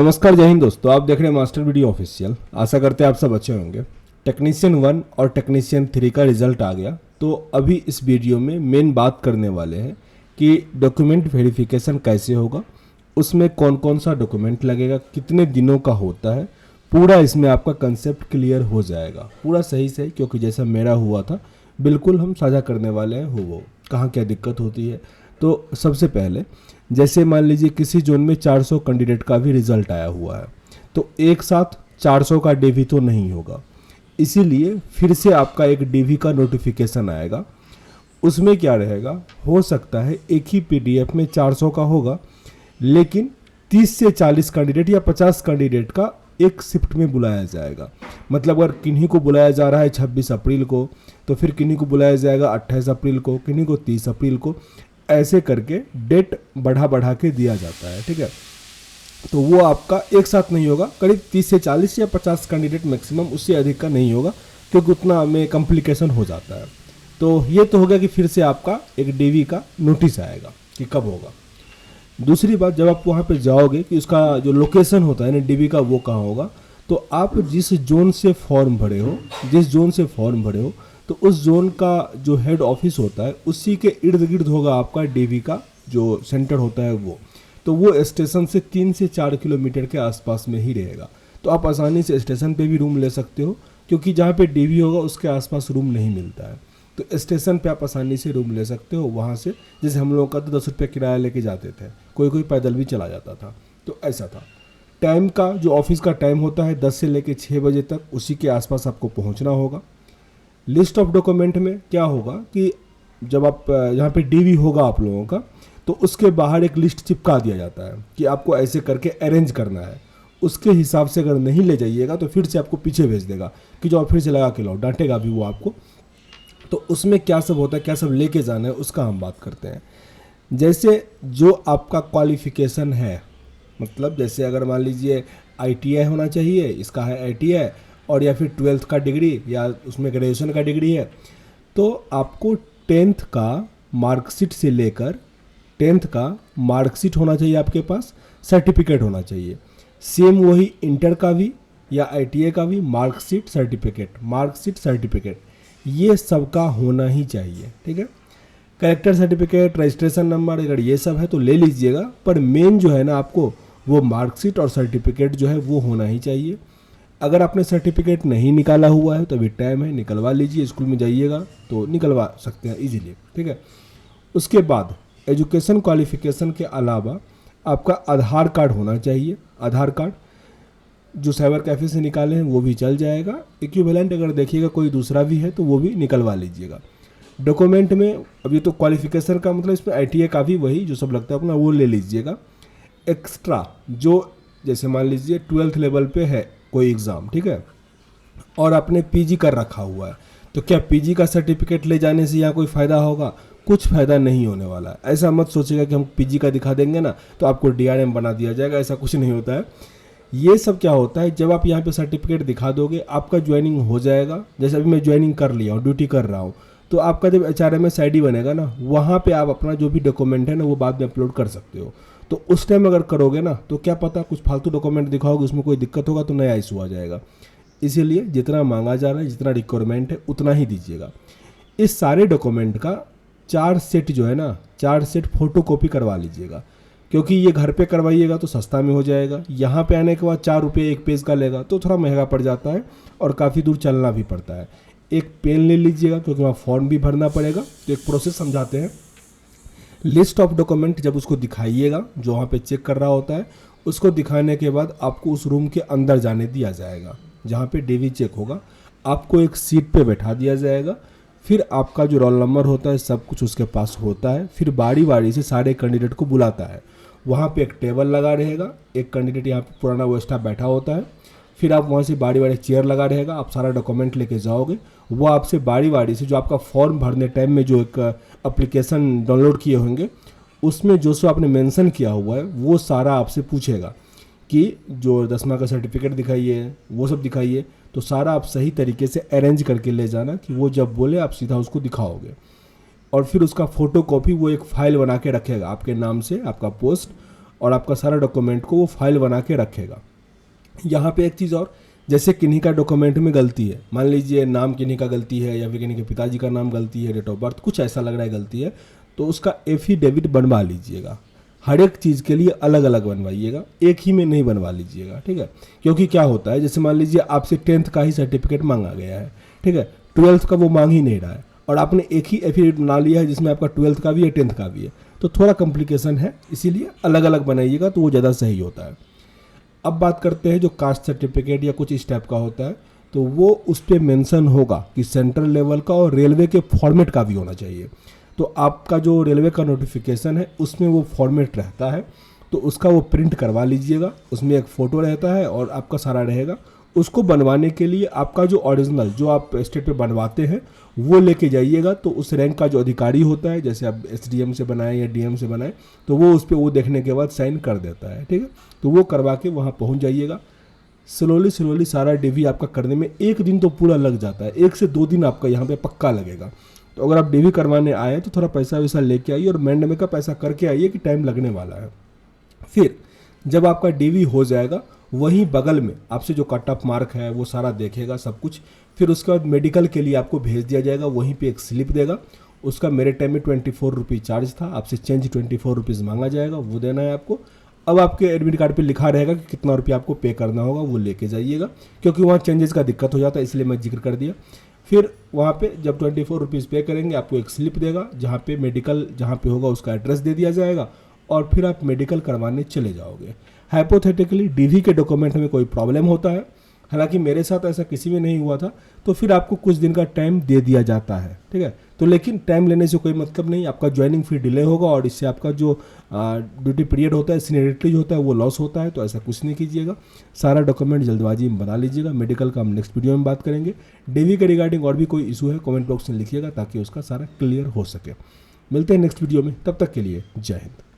नमस्कार, जय हिंद दोस्तों। आप देख रहे हैं मास्टर वीडियो ऑफिशियल। आशा करते हैं आप सब अच्छे होंगे। टेक्नीशियन 1 और टेक्नीशियन 3 का रिजल्ट आ गया, तो अभी इस वीडियो में मेन बात करने वाले हैं कि डॉक्यूमेंट वेरिफिकेशन कैसे होगा, उसमें कौन कौन सा डॉक्यूमेंट लगेगा, कितने दिनों का होता है। पूरा इसमें आपका कंसेप्ट क्लियर हो जाएगा, पूरा सही सही, क्योंकि जैसा मेरा हुआ था बिल्कुल हम साझा करने वाले हैं वो कहाँ क्या दिक्कत होती है। तो सबसे पहले जैसे मान लीजिए किसी जोन में 400 कैंडिडेट का भी रिजल्ट आया हुआ है, तो एक साथ 400 का डीवी तो नहीं होगा, इसीलिए फिर से आपका एक डीवी का नोटिफिकेशन आएगा। उसमें क्या रहेगा, हो सकता है एक ही पीडीएफ में 400 का होगा, लेकिन 30 से 40 कैंडिडेट या 50 कैंडिडेट का एक शिफ्ट में बुलाया जाएगा। मतलब अगर किन्हीं को बुलाया जा रहा है 26 अप्रैल को, तो फिर किन्हीं को बुलाया जाएगा 28 अप्रैल को, किन्हीं को 30 अप्रैल को, ऐसे करके डेट बढ़ा बढ़ा के दिया जाता है। ठीक है, तो वो आपका एक साथ नहीं होगा, करीब 30 से 40 या 50 कैंडिडेट मैक्सिमम, उससे अधिक का नहीं होगा, क्योंकि उतना में कॉम्प्लिकेशन हो जाता है। तो ये तो हो गया कि फिर से आपका एक डीवी का नोटिस आएगा कि कब होगा। दूसरी बात, जब आप वहाँ पे जाओगे कि उसका जो लोकेशन होता है ना डीवी का, वो कहाँ होगा, तो आप जिस जोन से फॉर्म भरे हो, तो उस जोन का जो हेड ऑफिस होता है उसी के इर्द गिर्द होगा आपका डीवी का जो सेंटर होता है वो। तो वो स्टेशन से 3 से 4 किलोमीटर के आसपास में ही रहेगा, तो आप आसानी से स्टेशन पे भी रूम ले सकते हो, क्योंकि जहाँ पे डीवी होगा उसके आसपास रूम नहीं मिलता है। तो स्टेशन पे आप आसानी से रूम ले सकते हो वहाँ से। जैसे हम लोगों का तो 10 रुपये किराया लेके जाते थे, कोई पैदल भी चला जाता था, तो ऐसा था। टाइम का जो ऑफिस का टाइम होता है 10 से लेके 6 बजे तक, उसी के आसपास आपको पहुँचना होगा। लिस्ट ऑफ डॉक्यूमेंट में क्या होगा कि जब आप यहाँ पे डीवी होगा आप लोगों का, तो उसके बाहर एक लिस्ट चिपका दिया जाता है कि आपको ऐसे करके अरेंज करना है। उसके हिसाब से अगर नहीं ले जाइएगा तो फिर से आपको पीछे भेज देगा कि जो आप फिर से लगा के लाओ, डांटेगा भी वो आपको। तो उसमें क्या सब होता है, क्या सब लेके जाना है, उसका हम बात करते हैं। जैसे जो आपका क्वालिफिकेशन है, मतलब जैसे अगर मान लीजिए ITI होना चाहिए, इसका है ITI, और या फिर 12th का डिग्री या उसमें ग्रेजुएशन का डिग्री है, तो आपको 10th का मार्कशीट से लेकर 10th का मार्कशीट होना चाहिए आपके पास, सर्टिफिकेट होना चाहिए। सेम वही इंटर का भी या ITI का भी मार्कशीट सर्टिफिकेट ये सब का होना ही चाहिए। ठीक है, कैरेक्टर सर्टिफिकेट, रजिस्ट्रेशन नंबर, अगर ये सब है तो ले लीजिएगा, पर मेन जो है ना आपको वो मार्कशीट और सर्टिफिकेट जो है वो होना ही चाहिए। अगर आपने सर्टिफिकेट नहीं निकाला हुआ है तो अभी टाइम है, निकलवा लीजिए। स्कूल में जाइएगा तो निकलवा सकते हैं इजीली। ठीक है, उसके बाद एजुकेशन क्वालिफिकेशन के अलावा आपका आधार कार्ड होना चाहिए। आधार कार्ड जो साइबर कैफ़े से निकाले हैं वो भी चल जाएगा, इक्विवेलेंट अगर देखिएगा कोई दूसरा भी है तो वो भी निकलवा लीजिएगा। डॉक्यूमेंट में अभी तो क्वालिफिकेशन का मतलब इसमें ITI का भी वही जो सब लगता है अपना वो ले लीजिएगा। एक्स्ट्रा जो जैसे मान लीजिए 12th लेवल पे है कोई एग्ज़ाम, ठीक है, और आपने PG कर रखा हुआ है, तो क्या PG का सर्टिफिकेट ले जाने से यहाँ कोई फ़ायदा होगा? कुछ फ़ायदा नहीं होने वाला है। ऐसा मत सोचिएगा कि हम PG का दिखा देंगे ना तो आपको DRM बना दिया जाएगा, ऐसा कुछ नहीं होता है। ये सब क्या होता है, जब आप यहाँ पे सर्टिफिकेट दिखा दोगे आपका ज्वाइनिंग हो जाएगा। जैसे अभी मैं ज्वाइनिंग कर लिया हूँ, ड्यूटी कर रहा हूँ, तो आपका जब HRMS ID बनेगा ना, वहाँ पे आप अपना जो भी डॉक्यूमेंट है ना वो बाद में अपलोड कर सकते हो। तो उस टाइम अगर करोगे ना तो क्या पता कुछ फालतू डॉक्यूमेंट दिखाओगे, उसमें कोई दिक्कत होगा तो नया इशू आ जाएगा। इसीलिए जितना मांगा जा रहा है, जितना रिक्वायरमेंट है उतना ही दीजिएगा। इस सारे डॉक्यूमेंट का 4 सेट जो है ना, 4 सेट फ़ोटोकॉपी करवा लीजिएगा, क्योंकि ये घर पे करवाइएगा तो सस्ता में हो जाएगा। यहाँ पे आने के बाद 4 रुपये एक पेज का लेगा तो थोड़ा महंगा पड़ जाता है और काफ़ी दूर चलना भी पड़ता है। एक पेन ले लीजिएगा, क्योंकि वहाँ फॉर्म भी भरना पड़ेगा। तो एक प्रोसेस समझाते हैं। लिस्ट ऑफ डॉक्यूमेंट जब उसको दिखाइएगा, जो वहाँ पे चेक कर रहा होता है, उसको दिखाने के बाद आपको उस रूम के अंदर जाने दिया जाएगा जहाँ पे डीवी चेक होगा। आपको एक सीट पे बैठा दिया जाएगा, फिर आपका जो रोल नंबर होता है सब कुछ उसके पास होता है। फिर बारी बारी से सारे कैंडिडेट को बुलाता है। वहाँ पे एक टेबल लगा रहेगा, एक कैंडिडेट यहाँ पे पुराना वो स्टाफ बैठा होता है, फिर आप वहाँ से बारी बारी चेयर लगा रहेगा, आप सारा डॉक्यूमेंट लेके जाओगे। वो आपसे बारी बारी से जो आपका फॉर्म भरने टाइम में जो एक एप्लीकेशन डाउनलोड किए होंगे उसमें जो सो आपने मेंशन किया हुआ है वो सारा आपसे पूछेगा कि जो 10वां का सर्टिफिकेट दिखाइए, वो सब दिखाइए। तो सारा आप सही तरीके से अरेंज करके ले जाना कि वो जब बोले आप सीधा उसको दिखाओगे। और फिर उसका फ़ोटो कॉपी वो एक फ़ाइल बना के रखेगा आपके नाम से, आपका पोस्ट, और आपका सारा डॉक्यूमेंट को वो फाइल बना के रखेगा। यहाँ पे एक चीज़ और, जैसे किन्हीं का डॉक्यूमेंट में गलती है, मान लीजिए नाम किन्हीं का गलती है या फिर किन्हीं के पिताजी का नाम गलती है, डेट ऑफ बर्थ कुछ ऐसा लग रहा है गलती है, तो उसका एफिडेविट बनवा लीजिएगा। हर एक चीज़ के लिए अलग अलग बनवाइएगा, एक ही में नहीं बनवा लीजिएगा, ठीक है। क्योंकि क्या होता है, जैसे मान लीजिए आपसे 10th का ही सर्टिफिकेट मांगा गया है, ठीक है, 12th का वो मांग ही नहीं रहा है और आपने एक ही एफिडेविट बना लिया है जिसमें आपका 12th का भी है 10th का भी है, तो थोड़ा कॉम्प्लिकेशन है, इसीलिए अलग अलग बनाइएगा तो वो ज़्यादा सही होता है। अब बात करते हैं जो कास्ट सर्टिफिकेट या कुछ इस टाइप का होता है, तो वो उस पर मेंशन होगा कि सेंट्रल लेवल का और रेलवे के फॉर्मेट का भी होना चाहिए। तो आपका जो रेलवे का नोटिफिकेशन है उसमें वो फॉर्मेट रहता है, तो उसका वो प्रिंट करवा लीजिएगा, उसमें एक फ़ोटो रहता है और आपका सारा रहेगा। उसको बनवाने के लिए आपका जो ओरिजिनल जो आप स्टेट पे बनवाते हैं वो लेके जाइएगा, तो उस रैंक का जो अधिकारी होता है, जैसे आप एसडीएम से बनाएं या डीएम से बनाएं, तो वो उस पर वो देखने के बाद साइन कर देता है, ठीक है। तो वो करवा के वहाँ पहुँच जाइएगा। स्लोली सारा डीवी आपका करने में 1 दिन तो पूरा लग जाता है, 1 से 2 दिन आपका यहाँ पे पक्का लगेगा। तो अगर आप डीवी करवाने आए तो थोड़ा पैसा वैसा लेके आइए और मैंडेमे का पैसा करके आइए कि टाइम लगने वाला है। फिर जब आपका डीवी हो जाएगा, वहीं बगल में आपसे जो कट ऑफ मार्क है वो सारा देखेगा सब कुछ। फिर उसके बाद मेडिकल के लिए आपको भेज दिया जाएगा, वहीं पे एक स्लिप देगा। उसका मेरे टाइम में 24 रुपीज़ चार्ज था, आपसे चेंज 24 रुपीज़ मांगा जाएगा, वो देना है आपको। अब आपके एडमिट कार्ड पे लिखा रहेगा कि कितना रुपया आपको पे करना होगा, वो लेके जाइएगा, क्योंकि वहाँ चेंजेस का दिक्कत हो जाता है, इसलिए मैं जिक्र कर दिया। फिर वहाँ पे जब 24 रुपीज़ पे करेंगे, आपको एक स्लिप देगा जहाँ पे मेडिकल जहाँ पे होगा उसका एड्रेस दे दिया जाएगा और फिर आप मेडिकल करवाने चले जाओगे। हाइपोथेटिकली डीवी के डॉक्यूमेंट में कोई प्रॉब्लम होता है, हालांकि मेरे साथ ऐसा किसी में नहीं हुआ था, तो फिर आपको कुछ दिन का टाइम दे दिया जाता है, ठीक है। तो लेकिन टाइम लेने से कोई मतलब नहीं, आपका ज्वाइनिंग फिर डिले होगा और इससे आपका जो ड्यूटी पीरियड होता है, सीनियरिटी होता है, वो लॉस होता है। तो ऐसा कुछ नहीं कीजिएगा, सारा डॉक्यूमेंट जल्दबाजी में बना लीजिएगा। मेडिकल का हम नेक्स्ट वीडियो में बात करेंगे। डीवी के रिगार्डिंग और भी कोई इशू है कमेंट बॉक्स में लिखिएगा ताकि उसका सारा क्लियर हो सके। मिलते हैं नेक्स्ट वीडियो में, तब तक के लिए जय हिंद।